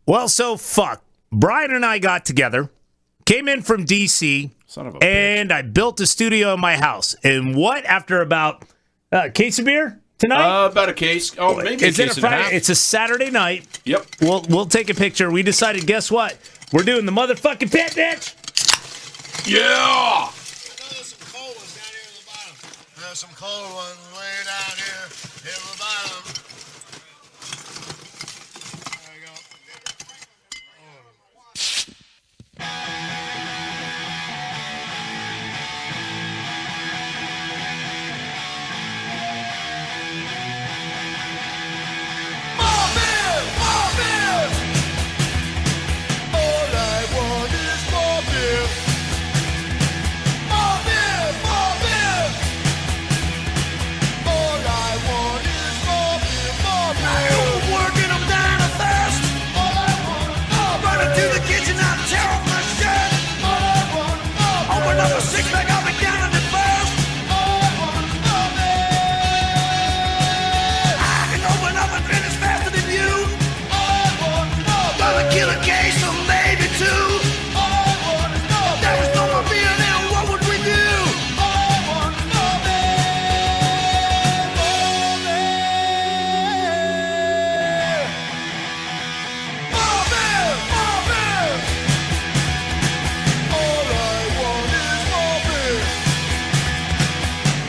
Well, so fuck. Brian and I got together, came in from D.C., and I built a studio in my house. And what? After about a case of beer tonight? About a case. Oh, maybe a case and a half. It's a Saturday night. Yep. We'll take a picture. We decided, guess what? We're doing the motherfucking pit, bitch. Yeah. There's some cold ones down here in the bottom. There's some cold ones way down here in the bottom. There we go. More beer! More beer! All I want is more beer. More beer! More beer! All I want is more beer. More beer! I'm working, I'm dying of thirst. All I want is more beer. Running to the kitchen, I tear off my shirt. All I want is more beer. Open up a six-pack, I'll be counting it first. All I want is more beer. I can open up and finish faster than you. All I want is more beer. Gonna kill a case or maybe two. All I want is more beer. There was no more beer, then what would we do? All I want is more beer. More beer. More beer. More beer. All I want is more beer.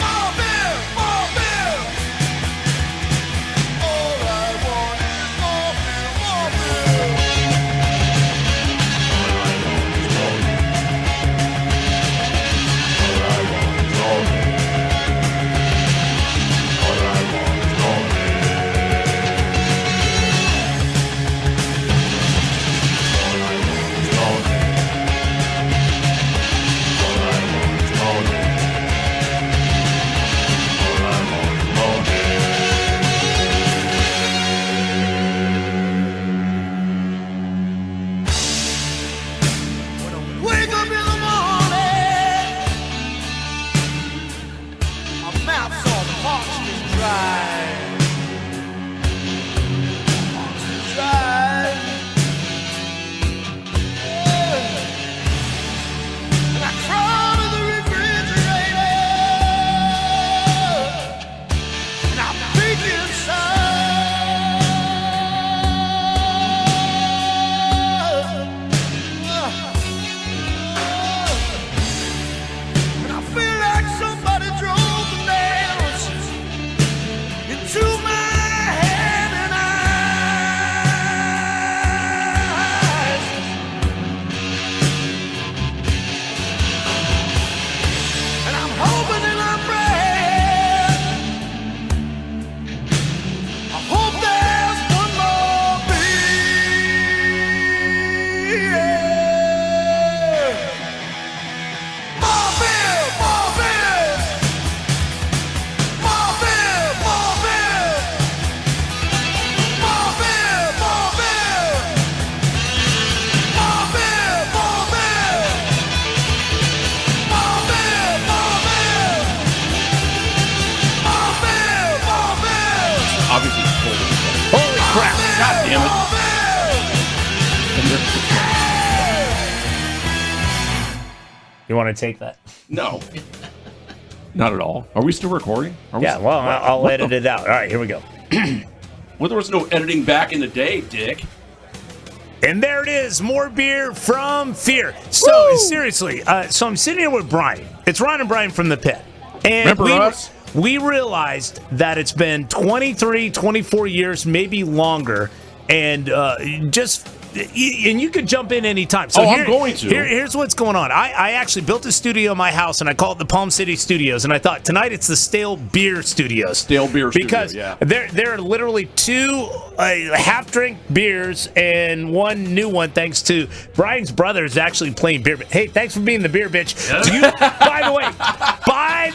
More beer. More beer. All I want is more beer. More beer. Wake up in the morning, my mouth's all parched and dry. Parched and dry. Yeah. And I crawl to the refrigerator, and I peek inside. And I feel like somebody drove the nails into my head and eyes. And I'm hoping and I'm praying. I hope there's one more beer. More beer, more beer. More beer, more beer. More beer, more beer. More beer, more beer. More beer, more beer. More beer, more beer. Obviously, it's cold. Holy crap. God damn it. More beer. You want to take that? No. Not at all. Are we still recording? Are we Yeah, still- well, I'll what edit the- it out. All right, here we go. Well, there was no editing back in the day, Dick. And there it is, more beer from Fear. So, seriously, so I'm sitting here with Brian. It's Ron and Brian from the pit. And Remember us? we realized that it's been 23, 24 years, maybe longer, and and you could jump in anytime. So I'm going to. Here's what's going on. I actually built a studio in my house, and I call it the Palm City Studios. And I thought tonight it's the Stale Beer Studios. Stale Beer Studio, because yeah. there are literally two half-drink beers and one new one, thanks to Brian's brother is actually playing beer. Hey, thanks for being the beer bitch. By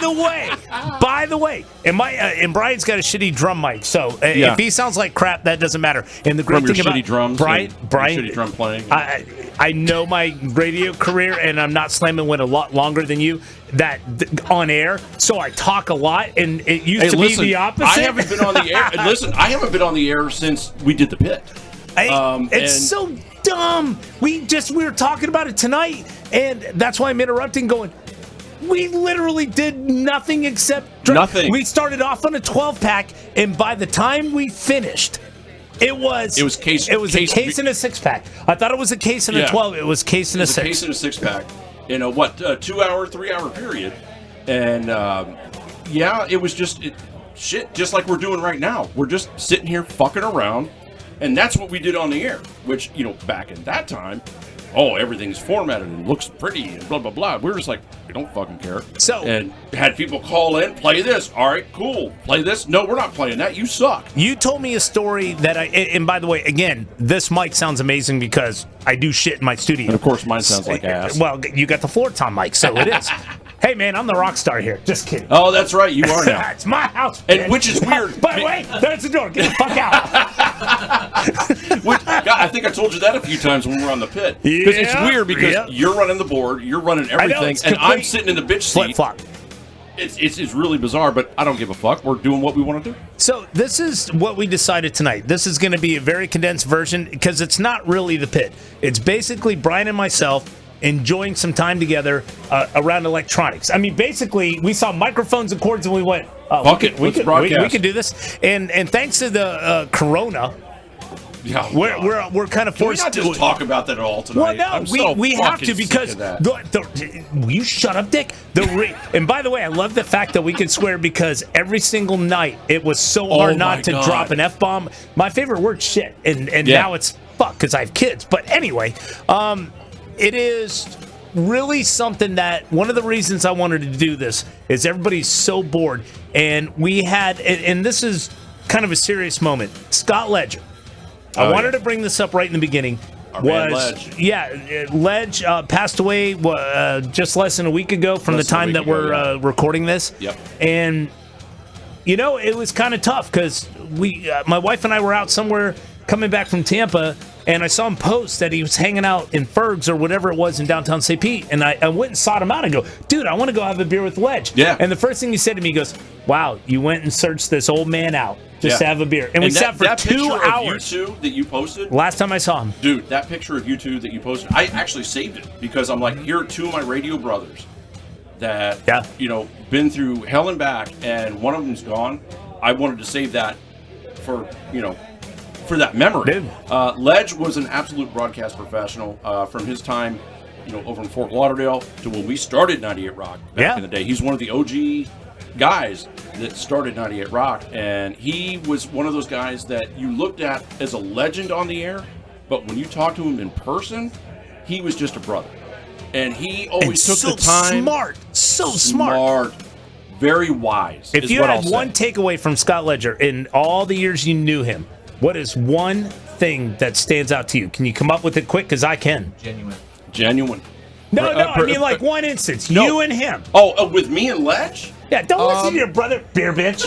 the way, and Brian's got a shitty drum mic, so if he sounds like crap, that doesn't matter. And the great From your thing about shitty drums, Brian, shitty drum playing. I know my radio career, and I'm not slamming one a lot longer than you. On air, so I talk a lot, and it used to be the opposite. I haven't been on the air. Listen, I haven't been on the air since we did the pit. It's so dumb. We were talking about it tonight, and that's why I'm interrupting going, we literally did nothing except drink. Nothing. We started off on a 12-pack, and by the time we finished, it was a case and a 6-pack. I thought it was a case and a 12. It was case and a 6. A case and a 6-pack in a 2-hour, 3-hour period. And it was just shit, just like we're doing right now. We're just sitting here fucking around, and that's what we did on the air. Which, back in that time, everything's formatted and looks pretty and blah blah blah. We were just like, we don't fucking care. And had people call in, play this. All right, cool. Play this. No, we're not playing that. You suck. You told me a story that and by the way, again, this mic sounds amazing because I do shit in my studio. And of course, mine sounds like ass. Well, you got the floor tom mic, so it is. Hey, man, I'm the rock star here. Just kidding. Oh, that's right. You are now. It's my house. And which is weird. By the way, there's the door. Get the fuck out. God, I think I told you that a few times when we were on the pit. Because it's weird because you're running the board, you're running everything, and I'm sitting in the bitch seat. Flip-flop. It's really bizarre, but I don't give a fuck. We're doing what we want to do. So this is what we decided tonight. This is going to be a very condensed version because it's not really the pit. It's basically Brian and myself enjoying some time together around electronics. I mean, basically, we saw microphones and cords, and we went, "Fuck it, let's broadcast." We could do this." And thanks to the Corona, we're kind of forced to. Can we not just talk about that at all tonight? Well, no, we have to because will you shut up, Dick? And by the way, I love the fact that we can swear because every single night it was so hard not to drop an F-bomb. My favorite word, shit, and now it's fuck because I have kids. But anyway, it is really something that one of the reasons I wanted to do this is everybody's so bored. And we had, and this is kind of a serious moment, Scott Ledger. I wanted to bring this up right in the beginning. Ledge passed away just less than a week ago from the time that we're recording this. Yep. And, it was kind of tough because my wife and I were out somewhere coming back from Tampa, and I saw him post that he was hanging out in Ferg's or whatever it was in downtown St. Pete, and I went and sought him out and go, dude, I want to go have a beer with Ledge. Yeah. And the first thing he said to me, he goes, wow, you went and searched this old man out just to have a beer. And we sat for 2 hours. That picture of you two that you posted? Last time I saw him. Dude, that picture of you two that you posted, I actually saved it because I'm like, here are 2 of my radio brothers that, been through hell and back, and one of them's gone. I wanted to save that for that memory. Ledge was an absolute broadcast professional from his time, over in Fort Lauderdale to when we started 98 Rock back in the day. He's one of the OG guys that started 98 Rock, and he was one of those guys that you looked at as a legend on the air, but when you talked to him in person, he was just a brother. And he always took the time. Smart. Very wise. If you had one takeaway from Scott Ledger in all the years you knew him, what is one thing that stands out to you? Can you come up with it quick? Because I can. Genuine. No, I mean like one instance. You and him. Oh, with me and Ledge? Yeah, don't listen to your brother, beer bitch.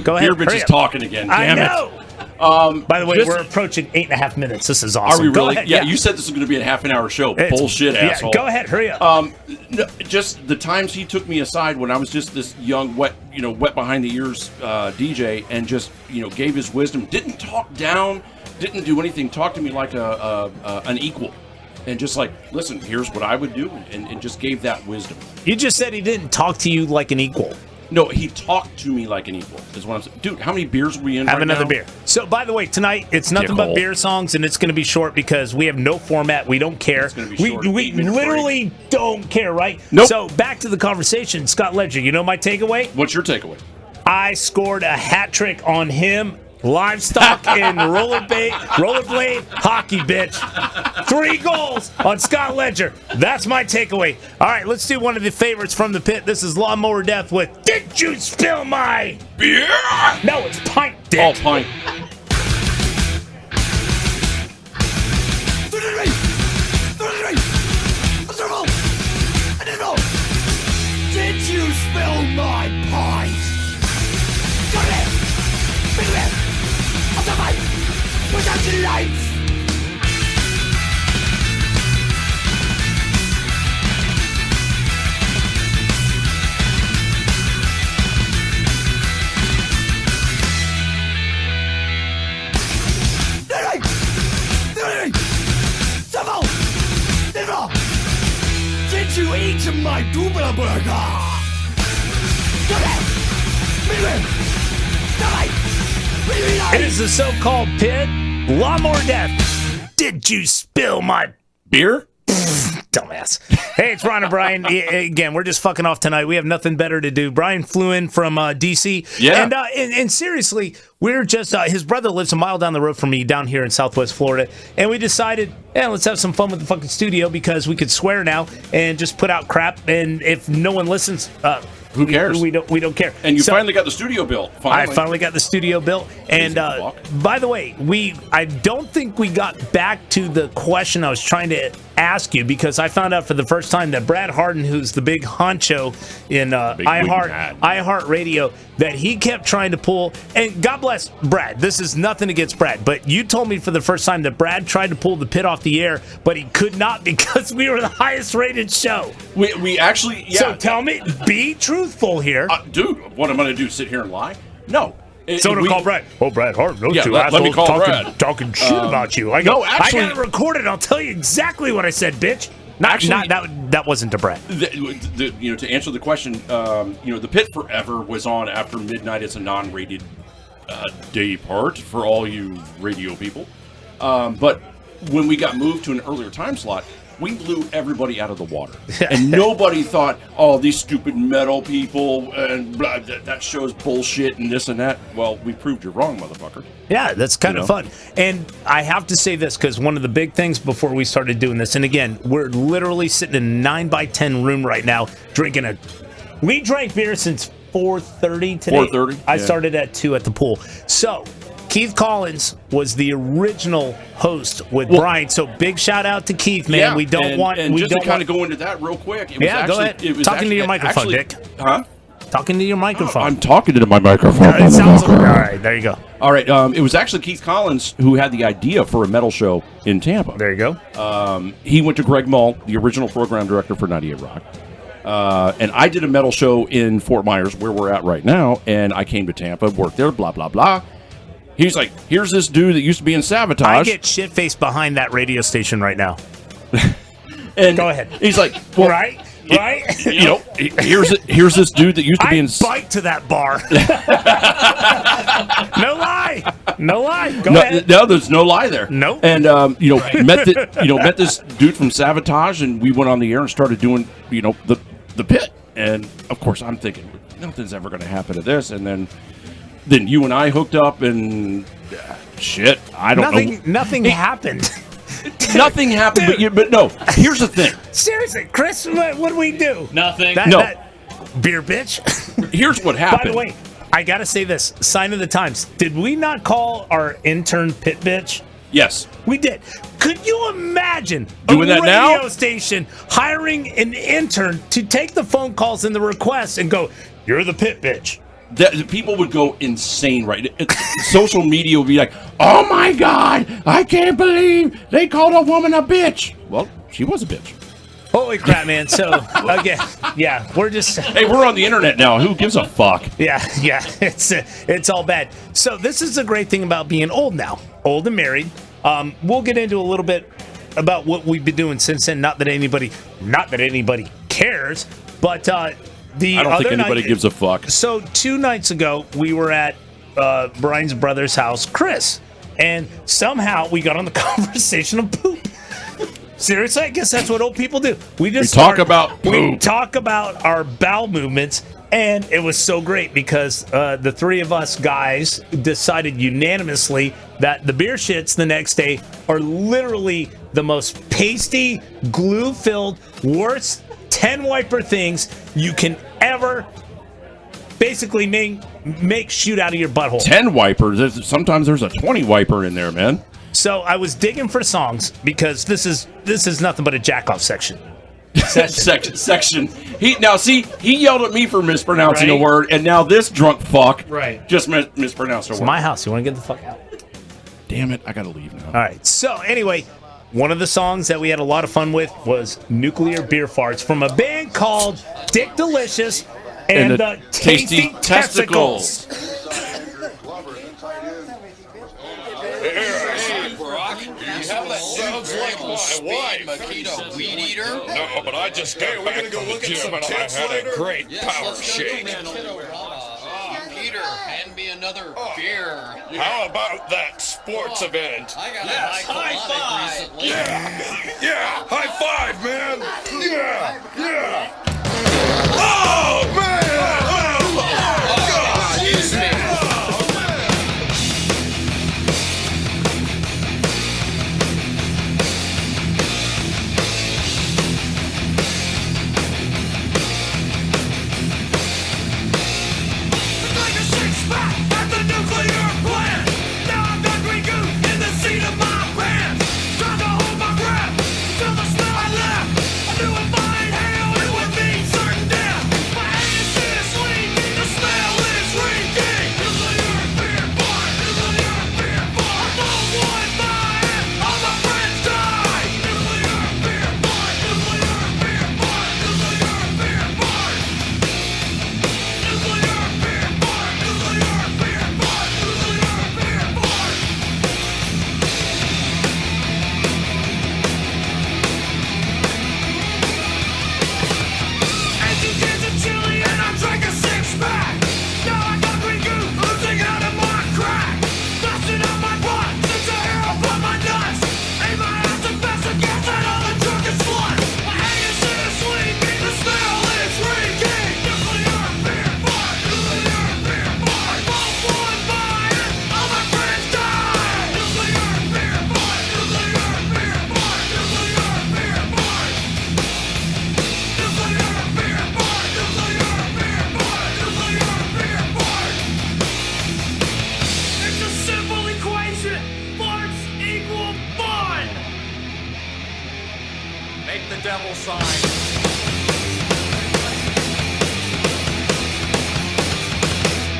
Go ahead. Beer bitch is talking again. Damn I know. By the way, we're approaching 8.5 minutes. This is awesome. Are we really? Go ahead. Yeah, you said this was going to be a half-an-hour show. Bullshit, asshole. Go ahead. Hurry up. Just the times he took me aside when I was just this young, wet behind the ears DJ, and just gave his wisdom. Didn't talk down. Didn't do anything. Talked to me like an equal. And just like, listen, here's what I would do, and just gave that wisdom. You just said he didn't talk to you like an equal. No, he talked to me like an equal, is what I'm saying. Dude, how many beers are we in right now? Have another beer. So, by the way, tonight, it's nothing but beer songs, and it's going to be short because we have no format. We don't care. It's going to be short. We literally don't care, right? Nope. So, back to the conversation. Scott Ledger, you know my takeaway? What's your takeaway? I scored a hat trick on him. Livestock and rollerblade hockey, bitch. 3 goals on Scott Ledger. That's my takeaway. All right, let's do one of the favorites from the pit. This is Lawnmower Death with Did You Spill My Beer? No, it's pint, dick. Oh, pint. Did you spill my pint? Without your lights! to eat my Dubla burger. It is the so-called pit. Lawnmower Death. Did you spill my beer? Dumbass. Hey, it's Ron and Brian. Again, we're just fucking off tonight. We have nothing better to do. Brian flew in from D.C. Yeah. And seriously, we're just, his brother lives a mile down the road from me down here in Southwest Florida. And we decided, let's have some fun with the fucking studio because we could swear now and just put out crap. And if no one listens, who cares? We don't care. And you finally got the studio built. I finally got the studio built. And by the way, I don't think we got back to the question I was trying to ask you because I found out for the first time that Brad Harden, who's the big honcho in iHeartRadio, that he kept trying to pull. And God bless Brad. This is nothing against Brad, but you told me for the first time that Brad tried to pull the pit off the air, but he could not because we were the highest rated show. We actually, yeah. So tell me, be truthful here. Dude, what am I going to do, sit here and lie? No. Someone call Brad. Oh, Brad Harden. Those two let me call assholes talking shit about you. I got it recorded. I'll tell you exactly what I said, bitch. That wasn't to Brad. To answer the question, the pit forever was on after midnight. It's a non-rated day part for all you radio people. But when we got moved to an earlier time slot, we blew everybody out of the water. And nobody thought, oh, these stupid metal people, and blah, that show's bullshit and this and that. Well, we proved you wrong, motherfucker. Yeah, that's kind of fun. And I have to say this, because one of the big things before we started doing this, and again, we're literally sitting in a 9x10 room right now, drinking we drank beer since 4:30 today. 4:30? I started at 2 at the pool. So Keith Collins was the original host with Brian, so big shout out to Keith, man. Yeah, we don't want. And we just don't to kind of go into that real quick. Go ahead. Talking to your microphone, Dick. Huh? Talking to your microphone. I'm talking to my microphone. It sounds all right. There you go. All right. It was actually Keith Collins who had the idea for a metal show in Tampa. There you go. He went to Greg Mull, the original program director for 98 Rock. And I did a metal show in Fort Myers, where we're at right now, and I came to Tampa, worked there, blah, blah, blah. He's like, here's this dude that used to be in Sabotage. I get shit-faced behind that radio station right now. And go ahead. He's like, well, right? Here's this dude that used to be in... bike to that bar. No lie. Go ahead. No, there's no lie there. Nope. And met this dude from Sabotage, and we went on the air and started doing the pit. And of course, I'm thinking nothing's ever going to happen to this. And then you and I hooked up, and shit, I don't know. Nothing happened. Nothing happened, but no. Here's the thing. Seriously, Chris, what do we do? Nothing. Beer bitch. Here's what happened. By the way, I gotta say this. Sign of the times. Did we not call our intern pit bitch? Yes, we did. Could you imagine doing that now? Radio station hiring an intern to take the phone calls and the requests and go, "You're the pit bitch." People would go insane, right? Social media would be like, "Oh my God, I can't believe they called a woman a bitch." Well, she was a bitch. Holy crap, man. So, again, we're just... Hey, we're on the internet now. Who gives a fuck? Yeah, it's all bad. So this is the great thing about being old now. Old and married. We'll get into a little bit about what we've been doing since then. Not that anybody cares, but... I don't think anybody gives a fuck. So 2 nights ago, we were at Brian's brother's house, Chris, and somehow we got on the conversation of poop. Seriously, I guess that's what old people do. We talk about poop. We talk about our bowel movements, and it was so great because the three of us guys decided unanimously that the beer shits the next day are literally the most pasty, glue-filled, worst 10 wiper things you can ever basically make shoot out of your butthole. 10 wipers. Sometimes there's a 20 wiper in there, man. So I was digging for songs because this is nothing but a jack-off section. Section. He yelled at me for mispronouncing a word, and now this drunk fuck just mispronounced a word. It's my house. You want to get the fuck out? Damn it, I gotta leave now. All right. So anyway, one of the songs that we had a lot of fun with was Nuclear Beer Farts from a band called Dick Delicious and the Tasty Testicles. Brock. You have that sounds like my wife. Makita weed eater? No, but I just got back from the gym and I had a great power shake. Peter, hand me another beer. How about that sports event? I got a high five. Yeah, high five, man. Yeah. Oh, man. Excuse me. Like a six-pack at the nuclear plant. Now I'm got green goo in the seat of my pants. Trying to hold my breath till the smell I left. I knew if I inhaled, it would mean certain death. My anus is leaking, the smell is reeking. Nuclear beer fart, nuclear beer fart. I don't want mine, all my friends die. Nuclear beer fart, nuclear beer fart, nuclear beer fart. Nuclear beer fart, nuclear beer fart, nuclear beer fart. Empty cans of chili and I drank a six-pack. Now I got green goo oozing out of my crack. Blasting up my butt since I hear upon my nuts. Aim my ass to pass a gas at all the drunken sluts. My anus is leaking, the smell is reeking. Nuclear beer fart, nuclear beer fart. Don't want mine, all my friends die. Nuclear beer fart, nuclear beer fart, nuclear beer fart. Nuclear beer fart, nuclear beer fart, nuclear beer fart. It's a simple equation. Farts equal fun. Make the devil sign.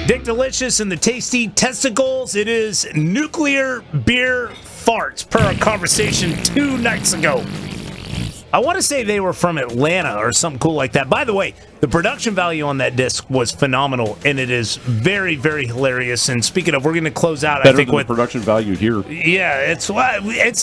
Dick Delicious and the Tasty Testicles. It is nuclear beer farts per our conversation 2 nights ago. I want to say they were from Atlanta or something cool like that. By the way, the production value on that disc was phenomenal, and it is very, very hilarious. And speaking of, we're going to close out, Better I think, than with the production value here. Yeah, it's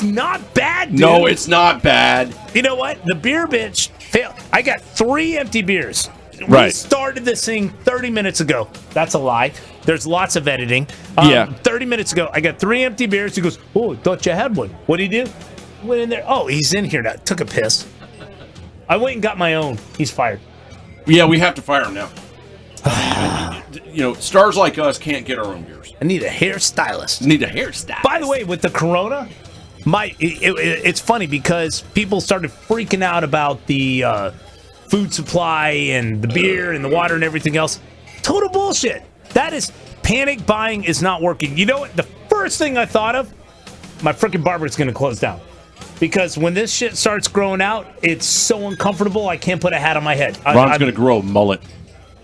not bad, dude. No, it's not bad. You know what? The beer bitch failed. I got 3 empty beers. We Right. started this thing 30 minutes ago. That's a lie. There's lots of editing. Yeah. 30 minutes ago, I got 3 empty beers. He goes, "Oh, I thought you had one." What did he do? Went in there. Oh, he's in here now. Took a piss. I went and got my own. He's fired. Yeah, we have to fire him now. Stars like us can't get our own beers. I need a hairstylist. Need a hairstyle. By the way, with the Corona, it's funny because people started freaking out about the food supply and the beer and the water and everything else. Total bullshit. That is panic buying is not working. You know what? The first thing I thought of, my freaking barber's going to close down. Because when this shit starts growing out, it's so uncomfortable, I can't put a hat on my head. Ron's going to grow a mullet.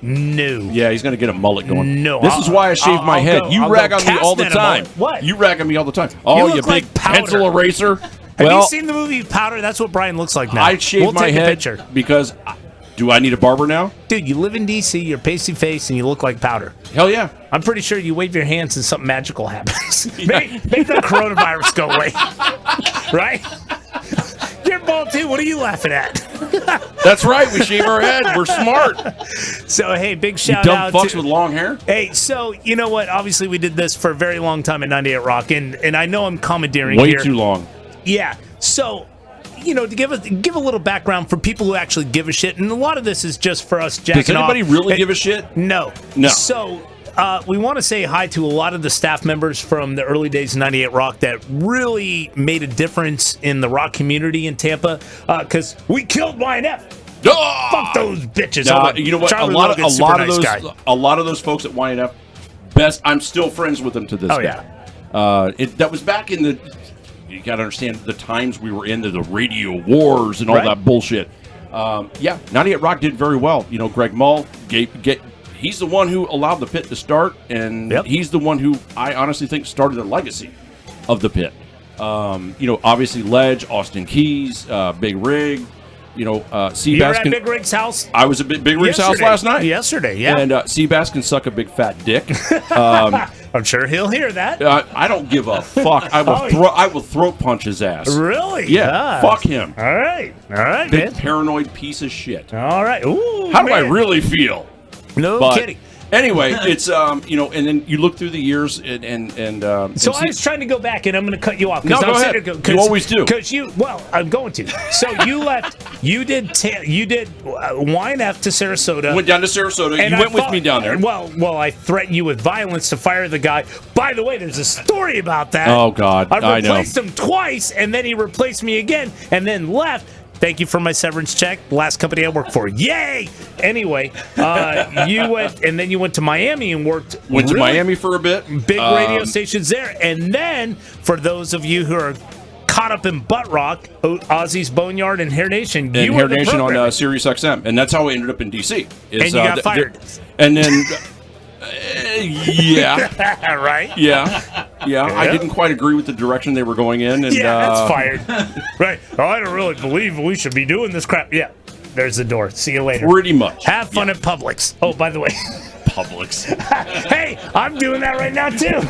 No. Yeah, he's going to get a mullet going. No. This is why I shave my head. You rag on me all the time. What? You rag on me all the time. Oh, you look big like powder. pencil eraser. Have you seen the movie Powder? That's what Brian looks like now. I shave my take a head picture. because do I need a barber now? Dude, you live in D.C., you're pasty face, and you look like powder. Hell yeah. I'm pretty sure you wave your hands and something magical happens. make the coronavirus go away. Right? You're bald too. What are you laughing at? That's right. We shave our head. We're smart. So, hey, big You shout dumb out fucks to... with long hair? Hey, so, you know what? Obviously, we did this for a very long time at 98 Rock, and I know I'm commandeering Way here. too long. Yeah. So, to give a little background for people who actually give a shit, and a lot of this is just for us jacking Does anybody off. really give a shit? No. No. So, we want to say hi to a lot of the staff members from the early days of 98 Rock that really made a difference in the rock community in Tampa, because we killed YNF. Oh! Fuck those bitches. You know what? Charlie a lot Logan's of super those, nice guy. a lot of those folks at YNF, I'm still friends with them to this day. Yeah. That was back in the. You got to understand the times we were in, the radio wars and all Right. that bullshit. 98 Rock did very well. Greg Mull he's the one who allowed the Pit to start, and he's the one who I honestly think started the legacy of the Pit. Obviously Ledge, Austin Keys, Big Rig, you know, Seabass. You were at Big Rig's house? I was at Big Rig's house last night. Yesterday, yeah. And Seabass can suck a big fat dick. I'm sure he'll hear that. I don't give a fuck. I will throat punch his ass. Really? Yeah. Fuck him. All right, Big man. paranoid piece of shit. All right. Ooh, How do I really feel? No kidding. Anyway, it's you know, and then you look through the years and so I was trying to go back, and I'm going to cut you off. No, go ahead. You always do. Because I'm going to. So you left. You did YNF to Sarasota. Went down to Sarasota. And you went with me down there. Well, I threatened you with violence to fire the guy. By the way, there's a story about that. Oh God, I replaced him twice, and then he replaced me again, and then left. Thank you for my severance check. Last company I worked for. Yay! Anyway, you went, and then you went to Miami and worked. Went to Miami for a bit. Big radio stations there. And then, for those of you who are caught up in butt rock, Ozzy's Boneyard and Hair Nation. And Hair Nation on Sirius XM. And that's how I ended up in D.C. And you got fired. And then... yeah. Right? Yeah. I didn't quite agree with the direction they were going in. And, that's fired. Right. Oh, I don't really believe we should be doing this crap. Yeah. There's the door. See you later. Pretty much. Have fun at Publix. Oh, by the way. Publix. Hey, I'm doing that right now, too.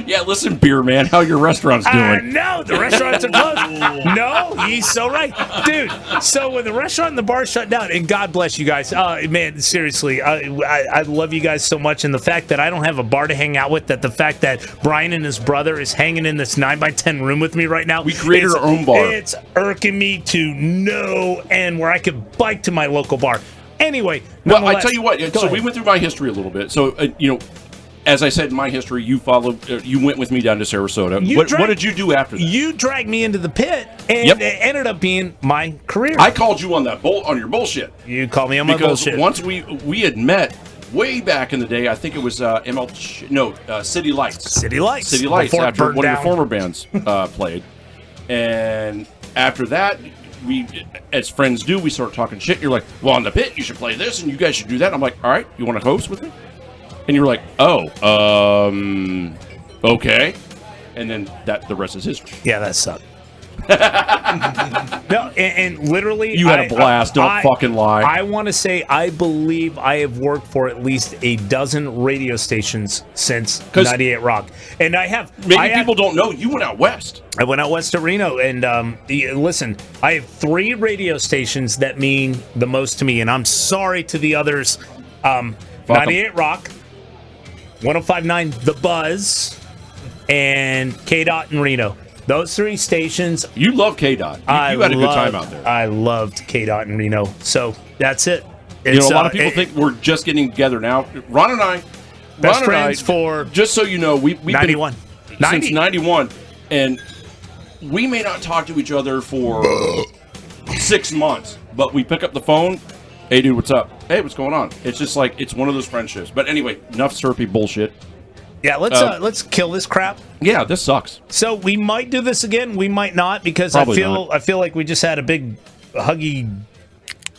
Yeah, listen, beer man, how your restaurant's doing? No, the restaurants are closed. No, he's so right. Dude, so when the restaurant and the bar shut down, and God bless you guys. Man, seriously, I love you guys so much. And the fact that I don't have a bar to hang out with, that the fact that Brian and his brother is hanging in this 9x10 room with me right now. We created our own bar. It's irking me to no end where I could bike to my local bar. Anyway, well, I tell you what, so we went through my history a little bit. So, you know, as I said in my history, you went with me down to Sarasota. What did you do after that? You dragged me into the pit, and it ended up being my career. I called you on your bullshit. You called me on my bullshit. Because once we had met way back in the day, I think it was City Lights. City Lights. After one of your former bands played. And after that, we, as friends do, we start talking shit. You're like, well, on the pit, you should play this, and you guys should do that. I'm like, all right, you want to host with me? And you were like, okay. And then the rest is history. Yeah, that sucked. No, and literally... You had a blast, don't fucking lie. I want to say, I believe I have worked for at least a dozen radio stations since 98 Rock. And I have... Maybe people don't know, you went out west. I went out west to Reno, and listen, I have 3 radio stations that mean the most to me, and I'm sorry to the others. 98 Rock, 105.9 The Buzz, and K-Dot in Reno. Those 3 stations. You love K-Dot. You had a good time out there. I loved K-Dot in Reno. So that's it. You know, a lot of people think we're just getting together now. Ron and I, best friends for, just so you know, we've 91. Been since 91, and we may not talk to each other for 6 months, but we pick up the phone. Hey, dude, what's up? Hey, what's going on? It's just like, it's one of those friendships. But anyway, enough syrupy bullshit. Yeah, let's kill this crap. Yeah, this sucks. So we might do this again. We might not, because I feel like we just had a big huggy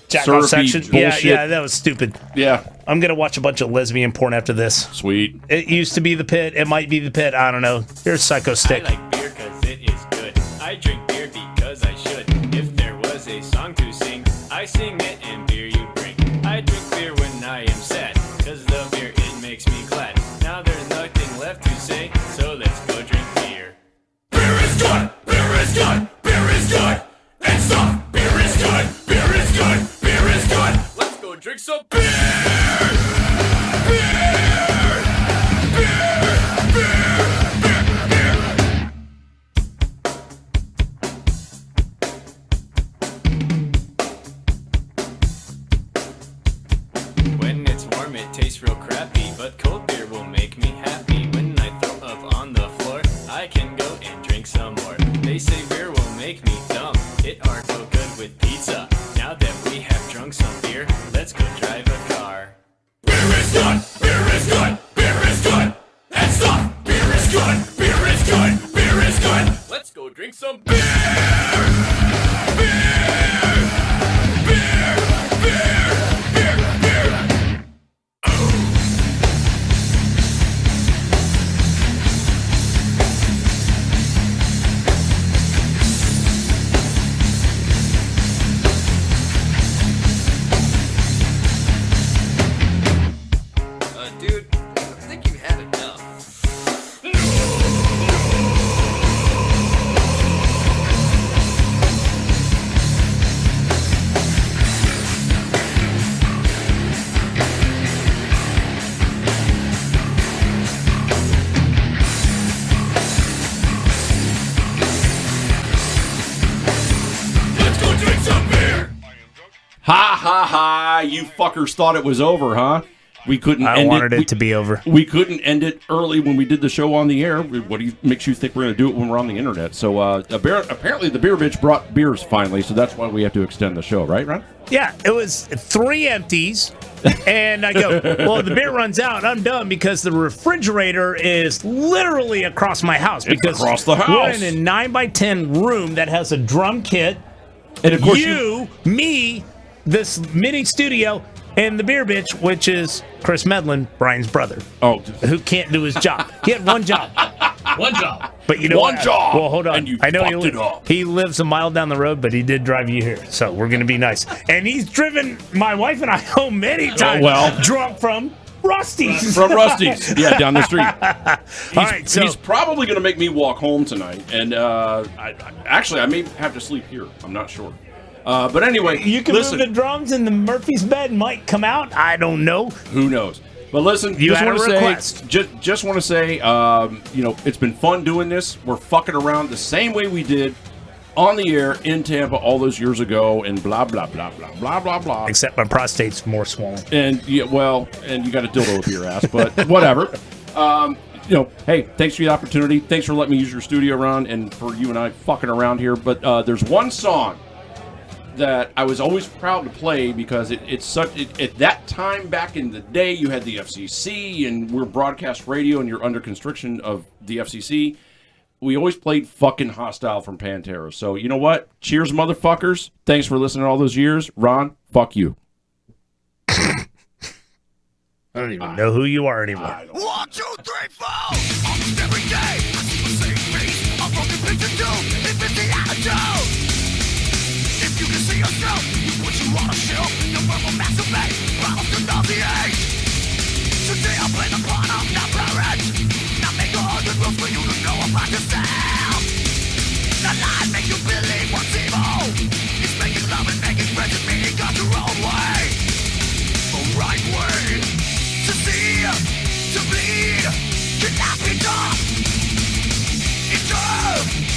jack-off section. Bullshit. Yeah, that was stupid. Yeah. I'm going to watch a bunch of lesbian porn after this. Sweet. It used to be the pit. It might be the pit. I don't know. Here's Psycho Stick. I like beer because it is good. I drink beer because I should. If there was a song to sing, I sing it and beer you bring. I drink beer when I am sad, because the beer, it makes me glad. Now there's nothing left to say, so let's go drink beer. Beer is good, beer is good, beer is good. And some beer is good, beer is good, beer is good. Let's go drink some beer. When it's warm, it tastes real crappy, but cold beer will make me happy. When I throw up on the floor, I can go and drink some more. They say beer will make me dumb. It are so good with pizza. Now that we have drunk some beer, let's go drive a car. Beer is good, beer is good, beer is good. And some beer is good, beer is good, beer is good. Let's go drink some beer. Ha ha ha! You fuckers thought it was over, huh? We couldn't. I wanted it to be over. We couldn't end it early when we did the show on the air. What makes you think we're going to do it when we're on the internet? So apparently the beer bitch brought beers finally, so that's why we have to extend the show, right, Ron? Yeah, it was 3 empties, and I go, well, the beer runs out. I'm done because the refrigerator is literally across my house. It's because across the house. We're in a 9x10 room that has a drum kit. And of course, me, this mini studio. And the beer bitch, which is Chris Medlin, Brian's brother. Oh, who can't do his job. He had one job. One job. But you know one what? job. Well, hold on. And you I know fucked it up. He lives a mile down the road, but he did drive you here. So we're going to be nice. And he's driven my wife and I home many times. Drunk from Rusty's. From Rusty's. Yeah, down the street. All right, so he's probably going to make me walk home tonight. And I may have to sleep here. I'm not sure. But anyway, you can listen. move the drums and the Murphy's bed might come out. I don't know. Who knows? But listen, you had a request. Just want to say, it's been fun doing this. We're fucking around the same way we did on the air in Tampa all those years ago, and blah blah blah blah blah blah blah. Except my prostate's more swollen. And and you got a dildo up your ass, but whatever. Hey, thanks for the opportunity. Thanks for letting me use your studio, Ron, and for you and I fucking around here. But there's one song that I was always proud to play because it's such at that time back in the day you had the FCC and we're broadcast radio and you're under constriction of the FCC. We always played fucking Hostile from Pantera. So you know what? Cheers, motherfuckers. Thanks for listening all those years. Ron, fuck you. I don't even know who you are anymore. 1, 2, 3, 4. Almost every day I see the same face. A broken picture too. If it's the attitude. If you can see yourself, you put you on a shelf. You verbal masturbate, bottles to nauseate. Today I play the part of not parent. Not make 100 rules for you to know about yourself. The lie make you believe what's evil. It's making love and making friends and meaning God's your own way. The right way to see, to bleed, cannot be done. It's true.